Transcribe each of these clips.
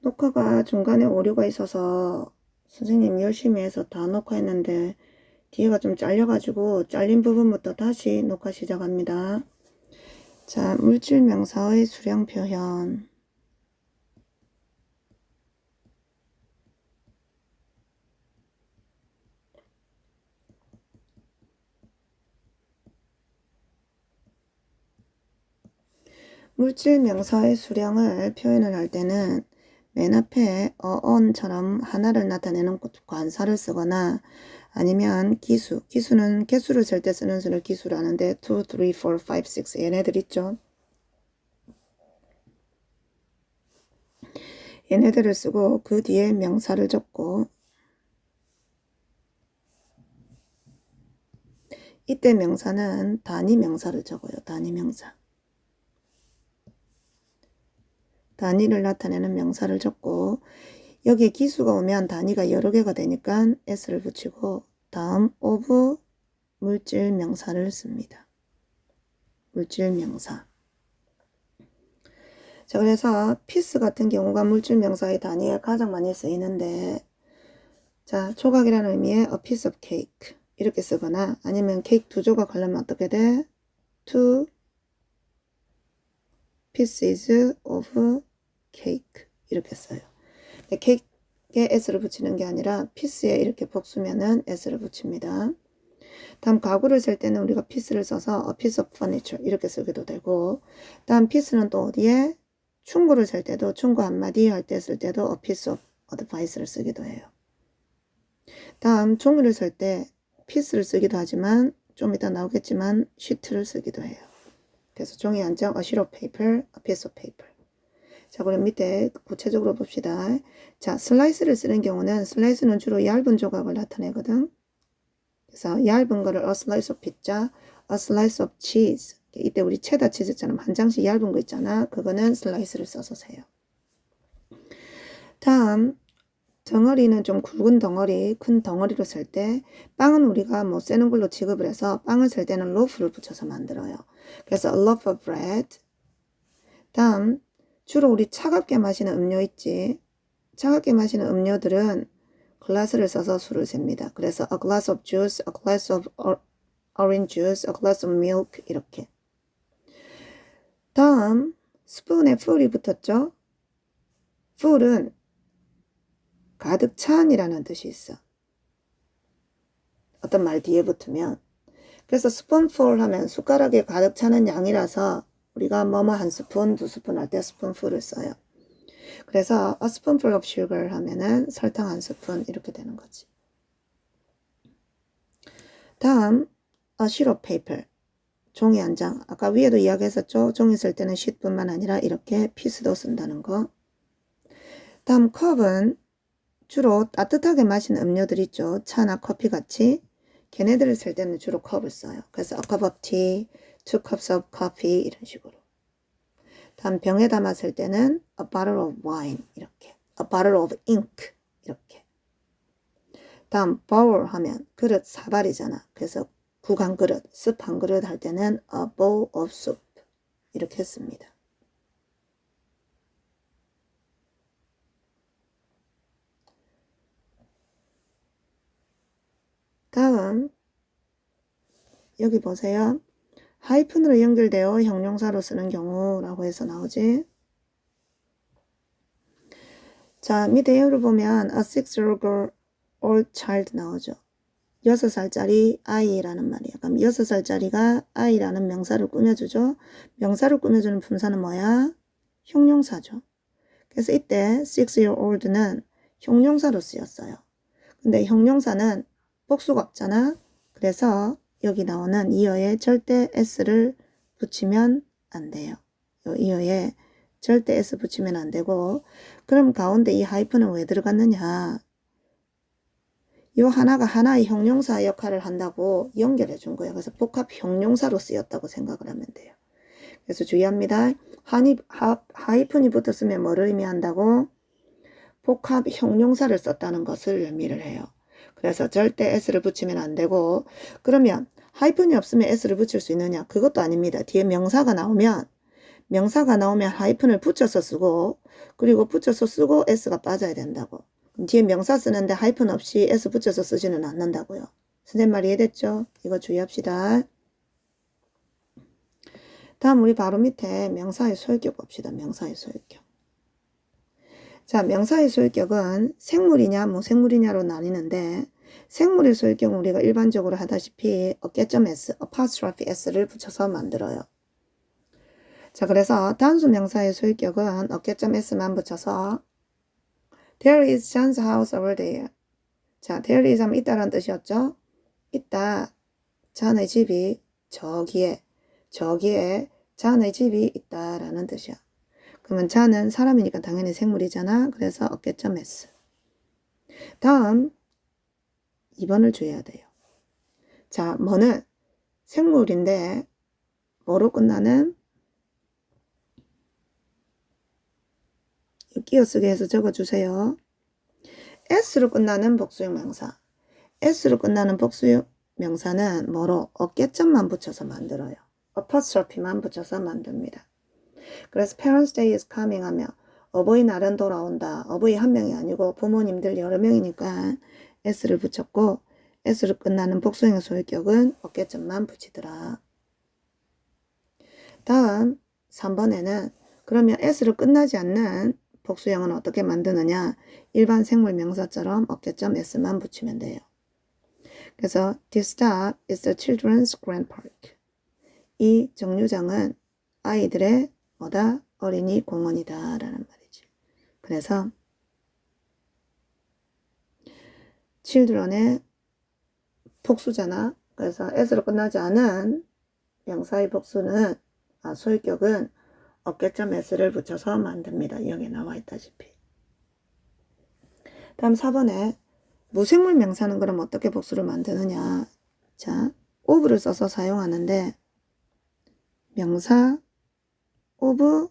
녹화가 중간에 오류가 있어서 선생님 열심히 해서 다 녹화했는데 뒤에가 좀 잘려가지고 잘린 부분부터 다시 녹화 시작합니다. 자, 물질 명사의 수량 표현. 물질 명사의 수량을 표현을 할 때는 맨 앞에 on처럼 하나를 나타내는 관사를 쓰거나 아니면 기수는 개수를 셀 때 쓰는 수를 기수를 하는데 2, 3, 4, 5, 6 얘네들 있죠. 얘네들을 쓰고 그 뒤에 명사를 적고 이때 명사는 단위 명사를 적어요. 단위 명사. 단위를 나타내는 명사를 적고 여기에 기수가 오면 단위가 여러 개가 되니까 s를 붙이고 다음 of 물질 명사를 씁니다. 물질 명사. 자, 그래서 piece 같은 경우가 물질 명사의 단위에 가장 많이 쓰이는데 자, 조각이라는 의미의 a piece of cake 이렇게 쓰거나 아니면 케이크 두 조각 하려면 어떻게 돼? two pieces of cake 이렇게 써요. 케이크에 s를 붙이는 게 아니라 piece에 이렇게 복수면은 s를 붙입니다. 다음 가구를 쓸 때는 우리가 piece를 써서 a piece of furniture 이렇게 쓰기도 되고 다음 piece는 또 어디에? 충고를 쓸 때도 충고 한마디 할 때 쓸 때도 a piece of advice를 쓰기도 해요. 다음 종이를 쓸 때 piece를 쓰기도 하지만 좀 이따 나오겠지만 sheet를 쓰기도 해요. 그래서 종이 한 장, a sheet of paper, a piece of paper. 자, 그럼 밑에 구체적으로 봅시다. 자, 슬라이스를 쓰는 경우는 슬라이스는 주로 얇은 조각을 나타내거든. 그래서 얇은 거를 a slice of pizza, a slice of cheese. 이때 우리 체다 치즈처럼 한 장씩 얇은 거 있잖아. 그거는 슬라이스를 써서 세요. 다음 덩어리는 좀 굵은 덩어리, 큰 덩어리로 쓸 때 빵은 우리가 뭐 세는 걸로 취급을 해서 빵을 쓸 때는 loaf를 붙여서 만들어요. 그래서 a loaf of bread. 다음 주로 우리 차갑게 마시는 음료 있지. 차갑게 마시는 음료들은 글라스를 써서 수를 셉니다. 그래서 a glass of juice, a glass of orange juice, a glass of milk 이렇게. 다음 스푼에 full이 붙었죠. full은 가득 찬이라는 뜻이 있어. 어떤 말 뒤에 붙으면. 그래서 spoonful 하면 숟가락에 가득 차는 양이라서 우리가 뭐뭐 한 스푼, 두 스푼 할 때 spoonful을 써요. 그래서 a spoonful of sugar 하면은 설탕 한 스푼 이렇게 되는 거지. 다음 a sheet of paper. 종이 한 장. 아까 위에도 이야기했었죠. 종이 쓸 때는 sheet뿐만 아니라 이렇게 piece도 쓴다는 거. 다음 컵은 주로 따뜻하게 마시는 음료들 있죠. 차나 커피 같이. 걔네들을 쓸 때는 주로 컵을 써요. 그래서 a cup of tea, 2 cups of coffee 이런 식으로. 다음 병에 담았을 때는 a bottle of wine 이렇게. a bottle of ink 이렇게. 다음 bowl 하면 그릇 사발이잖아. 그래서 국 한 그릇, 습 한 그릇 할 때는 a bowl of soup 이렇게 했습니다. 다음 여기 보세요. 하이픈으로 연결되어 형용사로 쓰는 경우라고 해서 나오지. 자, 밑에 예를 보면 a 6-year-old child 나오죠. 6살짜리 아이라는 말이야. 그럼 6살짜리가 아이라는 명사를 꾸며주죠. 명사를 꾸며주는 품사는 뭐야? 형용사죠. 그래서 이때 6-year-old는 형용사로 쓰였어요. 근데 형용사는 복수가 없잖아. 그래서 여기 나오는 이어에 절대 s를 붙이면 안 돼요. 이 이어에 절대 s 붙이면 안 되고 그럼 가운데 이 하이픈은 왜 들어갔느냐? 이 하나가 하나의 형용사 역할을 한다고 연결해 준 거예요. 그래서 복합 형용사로 쓰였다고 생각을 하면 돼요. 그래서 주의합니다. 하이픈이 붙었으면 뭐를 의미한다고? 복합 형용사를 썼다는 것을 의미를 해요. 그래서 절대 s를 붙이면 안 되고 그러면 하이픈이 없으면 s를 붙일 수 있느냐? 그것도 아닙니다. 뒤에 명사가 나오면 명사가 나오면 하이픈을 붙여서 쓰고 그리고 붙여서 쓰고 s가 빠져야 된다고. 뒤에 명사 쓰는데 하이픈 없이 s 붙여서 쓰지는 않는다고요. 선생님 말 이해됐죠? 이거 주의합시다. 다음 우리 바로 밑에 명사의 소유격 봅시다. 명사의 소유격. 자, 명사의 소유격은 생물이냐 무생물이냐로 나뉘는데 생물의 소유격은 우리가 일반적으로 하다시피 어깨점 s, apostrophe s를 붙여서 만들어요. 자, 그래서 단수 명사의 소유격은 어깨점 s만 붙여서 There is John's house over there. 자, there is 하면 있다라는 뜻이었죠? 있다. 잔의 집이 저기에 잔의 집이 있다라는 뜻이야. 그러면 잔은 사람이니까 당연히 생물이잖아. 그래서 어깨점 s. 다음 2번을 주의해야 돼요. 자, 뭐는 생물인데 뭐로 끝나는 끼어쓰기 해서 적어주세요. s로 끝나는 복수형 명사. s로 끝나는 복수형 명사는 뭐로? 어깨점만 붙여서 만들어요. apostrophe만 붙여서 만듭니다. 그래서 Parents' Day is coming 하면 어버이날은 돌아온다. 어버이 한 명이 아니고 부모님들 여러 명이니까 s를 붙였고 s로 끝나는 복수형의 소유격은 어깨점만 붙이더라. 다음 3번에는 그러면 s로 끝나지 않는 복수형은 어떻게 만드느냐? 일반 생물 명사처럼 어깨점 s만 붙이면 돼요. 그래서 This stop is the children's grand park. 이 정류장은 아이들의 뭐다? 어린이 공원이다 라는 말이지. 그래서 children의 복수잖아. 그래서 s로 끝나지 않은 명사의 복수는 소유격은 어깨점 s를 붙여서 만듭니다. 여기 나와 있다시피. 다음 4번에 무생물 명사는 그럼 어떻게 복수를 만드느냐. 자, of를 써서 사용하는데 명사 of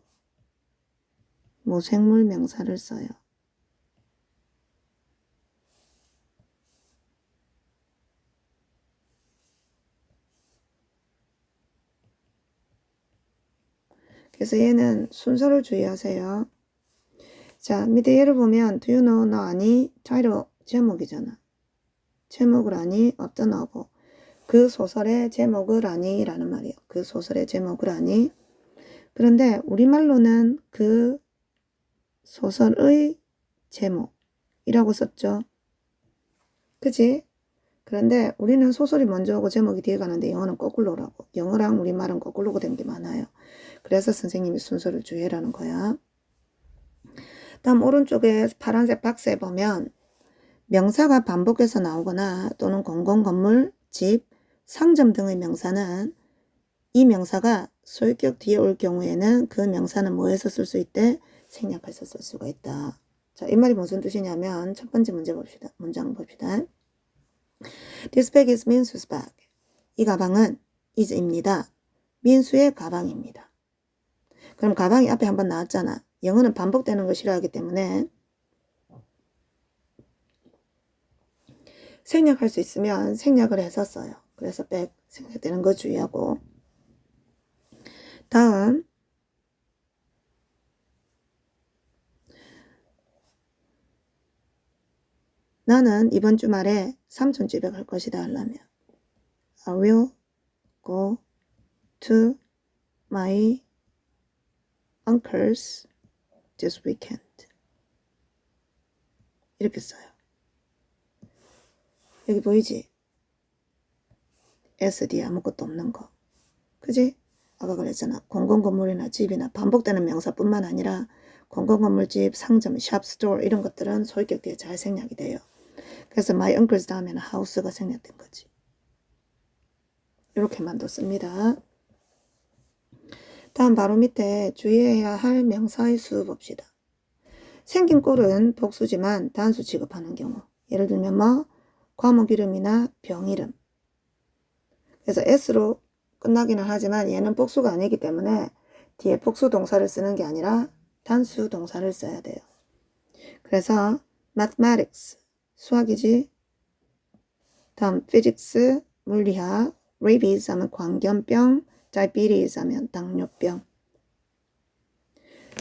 무생물 명사를 써요. 그래서 얘는 순서를 주의하세요. 자, 밑에 예를 보면 Do you know 너 아니? 타이틀 제목이잖아. 제목을 아니? 어떤 어고 그 소설의 제목을 아니? 라는 말이에요. 그 소설의 제목을 아니? 그런데 우리말로는 그 소설의 제목이라고 썼죠. 그치? 그런데 우리는 소설이 먼저 오고 제목이 뒤에 가는데 영어는 거꾸로라고. 영어랑 우리말은 거꾸로 된 게 많아요. 그래서 선생님이 순서를 주의라는 거야. 다음 오른쪽에 파란색 박스에 보면 명사가 반복해서 나오거나 또는 공공건물, 집, 상점 등의 명사는 이 명사가 소유격 뒤에 올 경우에는 그 명사는 뭐에서 쓸 수 있대? 생략해서 쓸 수가 있다. 자, 이 말이 무슨 뜻이냐면 첫 번째 문장 봅시다. This bag is 민수's bag. 이 가방은 is입니다. 민수의 가방입니다. 그럼 가방이 앞에 한번 나왔잖아. 영어는 반복되는 걸 싫어하기 때문에 생략할 수 있으면 생략을 해서 써요. 그래서 bag 생략되는 거 주의하고. 다음 나는 이번 주말에 삼촌 집에 갈 것이다 하려면 I will go to my uncle's this weekend. 이렇게 써요. 여기 보이지? S 뒤에 아무것도 없는 거. 그지? 아까 그랬잖아. 공공건물이나 집이나 반복되는 명사뿐만 아니라 공공건물, 집, 상점, 샵, 스토어 이런 것들은 소유격 뒤에 잘 생략이 돼요. 그래서 my uncle's 다음에는 house가 생략된 거지. 이렇게만 뒀습니다. 다음 바로 밑에 주의해야 할 명사의 수 봅시다. 생긴 꼴은 복수지만 단수 취급하는 경우. 예를 들면 뭐 과목 이름이나 병 이름. 그래서 s로 끝나기는 하지만 얘는 복수가 아니기 때문에 뒤에 복수 동사를 쓰는 게 아니라 단수 동사를 써야 돼요. 그래서 mathematics 수학이지. 다음 physics 물리학, rabies 하면 광견병, diabetes 하면 당뇨병.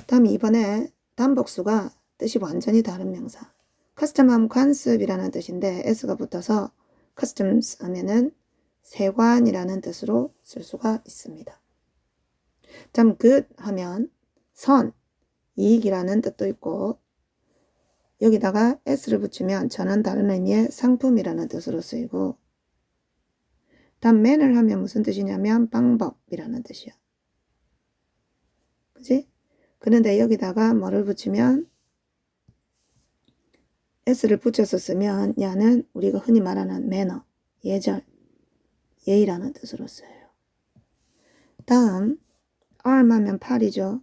다음 2번에 단복수가 뜻이 완전히 다른 명사. custom하면 관습이라는 뜻인데 s가 붙어서 customs 하면은 세관이라는 뜻으로 쓸 수가 있습니다. 다음 good 하면 선, 이익이라는 뜻도 있고 여기다가 s를 붙이면 전혀 다른 의미의 상품이라는 뜻으로 쓰이고 다음 manner 하면 무슨 뜻이냐면 방법이라는 뜻이야. 그지? 그런데 여기다가 뭐를 붙이면 s를 붙여서 쓰면 야는 우리가 흔히 말하는 매너, 예절, 예의라는 뜻으로 써요. 다음 arm 하면 팔이죠.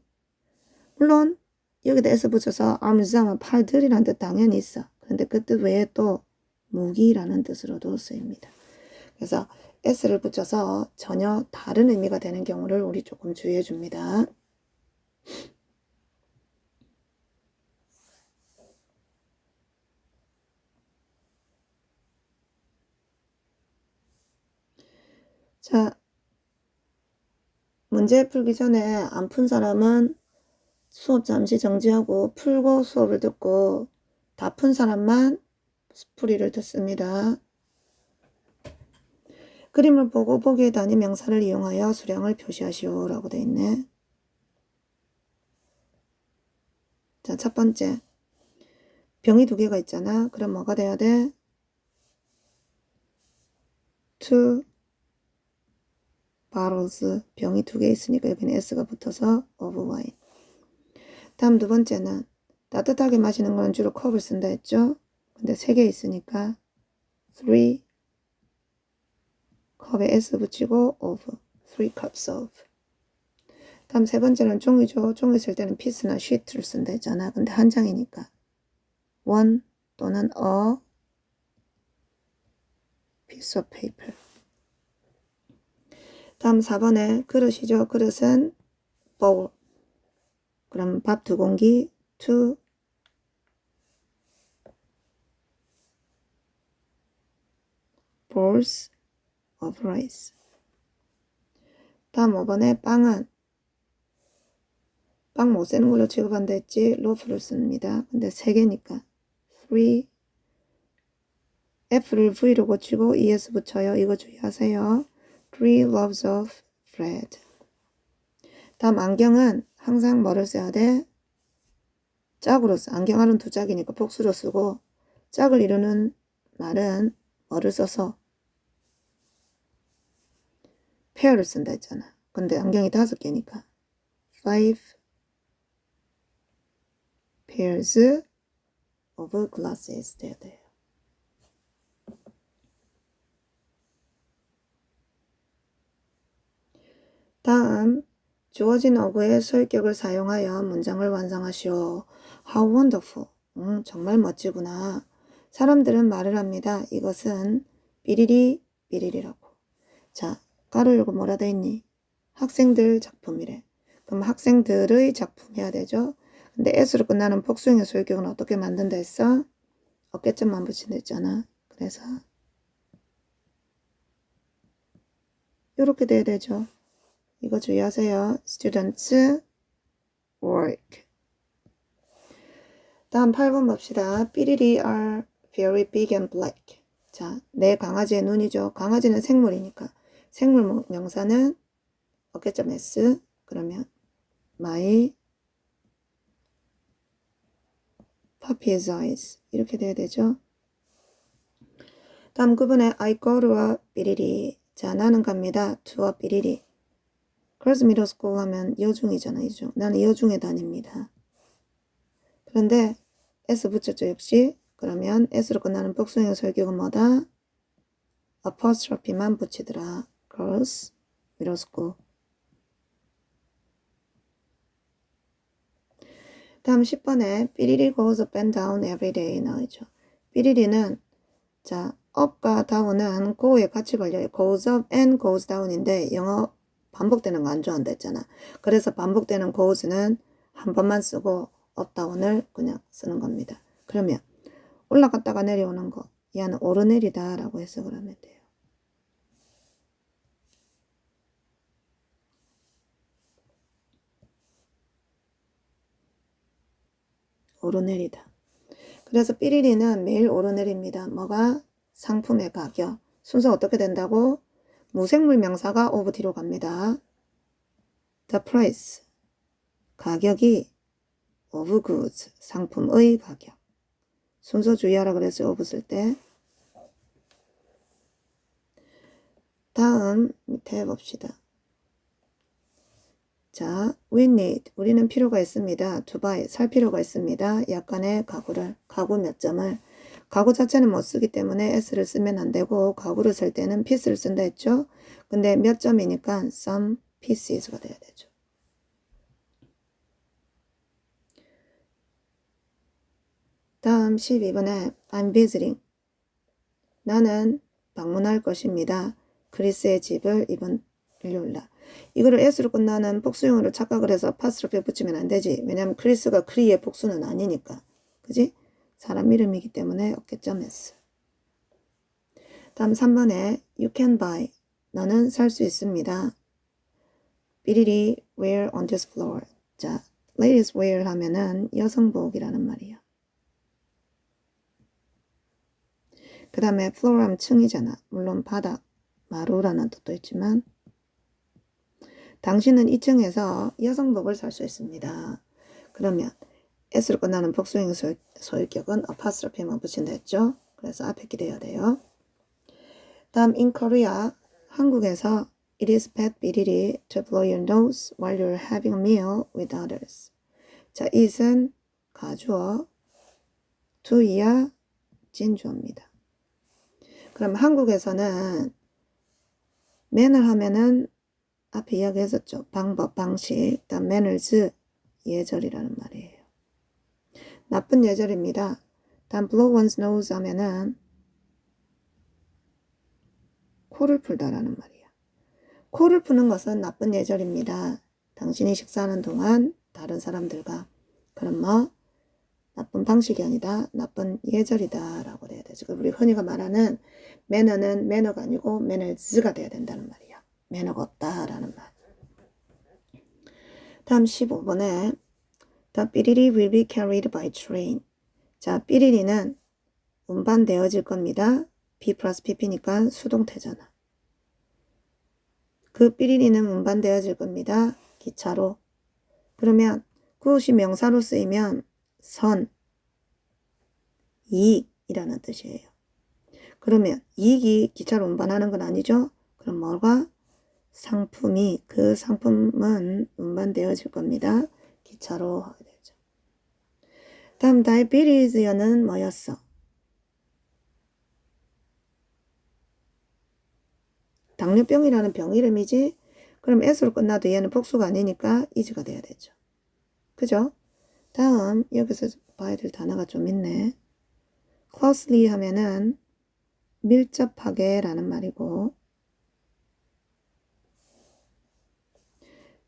물론 여기다 s 붙여서 arms 하면 팔들이라는 뜻 당연히 있어. 그런데 그 뜻 외에 또 무기라는 뜻으로도 쓰입니다. 그래서 s를 붙여서 전혀 다른 의미가 되는 경우를 우리 조금 주의해 줍니다. 자, 문제 풀기 전에 안 푼 사람은 수업 잠시 정지하고 풀고 수업을 듣고 다 푼 사람만 풀이를 듣습니다. 그림을 보고 보기에 단위 명사를 이용하여 수량을 표시하시오 라고 돼 있네. 자, 첫 번째 병이 두 개가 있잖아. 그럼 뭐가 돼야 돼? Two bottles 병이 두 개 있으니까 여기는 s가 붙어서 of wine. 다음 두 번째는 따뜻하게 마시는 건 주로 컵을 쓴다 했죠. 근데 세 개 있으니까 three 컵에 s 붙이고 of three cups of. 다음 세 번째는 종이죠. 종이 쓸 때는 piece나 sheet를 쓴다 했잖아. 근데 한 장이니까 one 또는 a piece of paper. 다음 4번에 그릇이죠. 그릇은 bowl. 그럼 밥 두 공기 two bowls of rice. 다음 5번에 빵은 빵 못 세는 걸로 취급한다 했지. loaf를 씁니다. 근데 세 개니까 three F를 V로 고치고 ES 붙여요. 이거 주의하세요. 3 loaves of bread. 다음 안경은 항상 뭐를 써야 돼? 짝으로 써. 안경알은 두 짝이니까 복수로 쓰고 짝을 이루는 말은 뭐를 써서 pair를 쓴다 했잖아. 근데 안경이 5개니까 5 pairs of glasses 돼야 돼요. 다음 주어진 어구의 소유격을 사용하여 문장을 완성하시오. How wonderful. 정말 멋지구나. 사람들은 말을 합니다. 이것은 삐리리 삐리리라고. 자, 가로 열고 뭐라 돼 있니? 학생들 작품이래. 그럼 학생들의 작품 해야 되죠. 근데 s로 끝나는 복수형의 소유격은 어떻게 만든다 했어? 어깨점만 붙인다 했잖아. 그래서 이렇게 돼야 되죠. 이거 주의하세요. Students work. 다음 8번 봅시다. 삐리리 are very big and black. 자, 내 강아지의 눈이죠. 강아지는 생물이니까. 생물 명사는 어깨점 S. 그러면 my puppy's eyes. 이렇게 돼야 되죠. 다음 9번에 I go to a 삐리리. 자, 나는 갑니다. to a 삐리리. Girls Middle School 하면 여중이잖아, 여중. 나는 여중에 다닙니다. 그런데 S 붙였죠, 역시. 그러면 S로 끝나는 복수형의 소유격은 뭐다? apostrophe만 붙이더라. Girls Middle School. 다음 10번에 삐리리 goes up and down every day 나오죠. 삐리리는 자, up과 down은 go에 같이 걸려요. goes up and goes down인데 영어 반복되는 거 안 좋아한다 했잖아. 그래서 반복되는 goes는 한 번만 쓰고 up down을 그냥 쓰는 겁니다. 그러면 올라갔다가 내려오는 거 얘는 오르내리다 라고 해석을 하면 돼요. 오르내리다. 그래서 삐리리는 매일 오르내립니다. 뭐가? 상품의 가격. 순서 어떻게 된다고? 무생물 명사가 of 뒤로 갑니다. The price. 가격이 of goods. 상품의 가격. 순서 주의하라 그랬어요. of 쓸 때. 다음 밑에 봅시다. 자, we need. 우리는 필요가 있습니다. to buy. 살 필요가 있습니다. 약간의 가구 몇 점을. 가구 자체는 못 쓰기 때문에 s를 쓰면 안 되고 가구를 쓸 때는 piece를 쓴다 했죠. 근데 몇 점이니까 some pieces가 돼야 되죠. 다음 12번에 I'm visiting. 나는 방문할 것입니다. 크리스의 집을 이번 일요일날. 이거를 s로 끝나는 복수형으로 착각을 해서 파스로피 붙이면 안 되지. 왜냐면 크리스가 크리의 복수는 아니니까. 그지? 사람 이름이기 때문에 어깨점 s. 다음 3번에 You can buy. 너는 살 수 있습니다. 삐리리 wear on this floor. 자, ladies wear 하면은 여성복이라는 말이야. 그 다음에 floor 하면 층이잖아. 물론 바닥, 마루라는 뜻도 있지만 당신은 2층에서 여성복을 살 수 있습니다. 그러면 s로 끝나는 복수형 소유격은 apostrophe만 붙인다 했죠. 그래서 앞에 기대야 돼요. 다음 in Korea. 한국에서 it is bad 삐리리 to blow your nose while you're having a meal with others. 자, it은 가주어, to이야 진주어입니다. 그럼 한국에서는 manner 하면은 앞에 이야기했었죠. 방법, 방식. 다음 manners, 예절이라는 말이에요. 나쁜 예절입니다. 다음 blow one's nose 하면은 코를 풀다라는 말이야. 코를 푸는 것은 나쁜 예절입니다. 당신이 식사하는 동안 다른 사람들과. 그럼 뭐? 나쁜 방식이 아니다. 나쁜 예절이다 라고 돼야 되죠. 우리 흔히가 말하는 매너는 매너가 아니고 매너즈가 돼야 된다는 말이야. 매너가 없다라는 말. 다음 15번에 The 삐리리 will be carried by train. 자, 삐리리는 운반되어질 겁니다. B 플러스 PP니까 수동태잖아. 그 삐리리는 운반되어질 겁니다. 기차로. 그러면 그것이 명사로 쓰이면 선, 이익이라는 뜻이에요. 그러면 이익이 기차로 운반하는 건 아니죠? 그럼 뭐가? 상품이, 그 상품은 운반되어질 겁니다. 기차로 하게 되죠. 다음 diabetes여는 뭐였어? 당뇨병이라는 병 이름이지? 그럼 s로 끝나도 얘는 복수가 아니니까 is가 돼야 되죠. 그죠? 다음 여기서 봐야 될 단어가 좀 있네. closely 하면은 밀접하게 라는 말이고,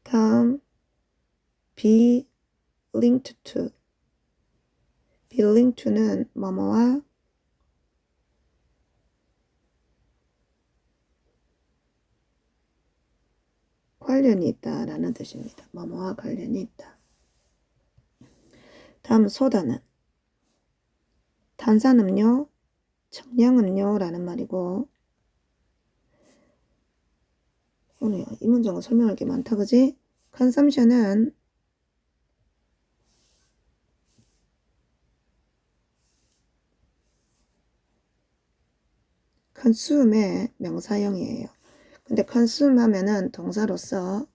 다음 be linked to. be linked to는 뭐뭐와 관련이 있다 라는 뜻입니다. 뭐뭐와 관련이 있다. 다음 소다는 탄산음료, 청량음료라는 말이고, 오늘 이 문장은 설명할 게 많다 그지? consumption은 consume의 명사형이에요. 근데 consume 하면은 동사로서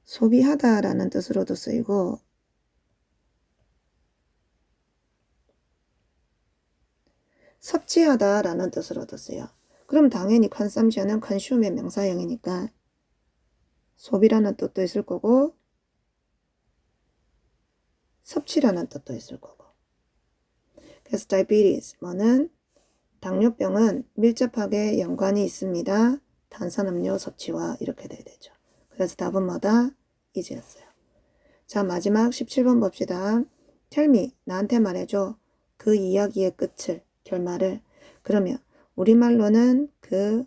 소비하다라는 뜻으로도 쓰이고, 섭취하다라는 뜻으로도 쓰여. 그럼 당연히 consumption은 consume의 명사형이니까 소비라는 뜻도 있을 거고 섭취라는 뜻도 있을 거고. 그래서 diabetes, 뭐는 당뇨병은 밀접하게 연관이 있습니다. 탄산음료 섭취와 이렇게 돼야 되죠. 그래서 답은 뭐다? 이지였어요. 자, 마지막 17번 봅시다. Tell me, 나한테 말해줘. 그 이야기의 끝을, 결말을. 그러면 우리말로는 그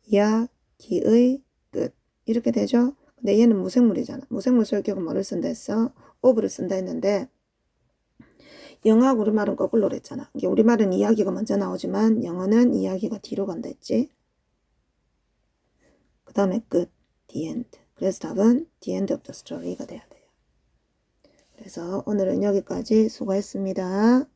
이야기의 끝 이렇게 되죠. 근데 얘는 무생물이잖아. 무생물 쓸 경우 뭐를 쓴다 했어? of를 쓴다 했는데 영어하고 우리말은 거꾸로 그랬잖아. 이게 우리말은 이야기가 먼저 나오지만 영어는 이야기가 뒤로 간다 했지. 그 다음에 끝, the end. 그래서 답은 the end of the story가 돼야 돼요. 그래서 오늘은 여기까지 수고했습니다.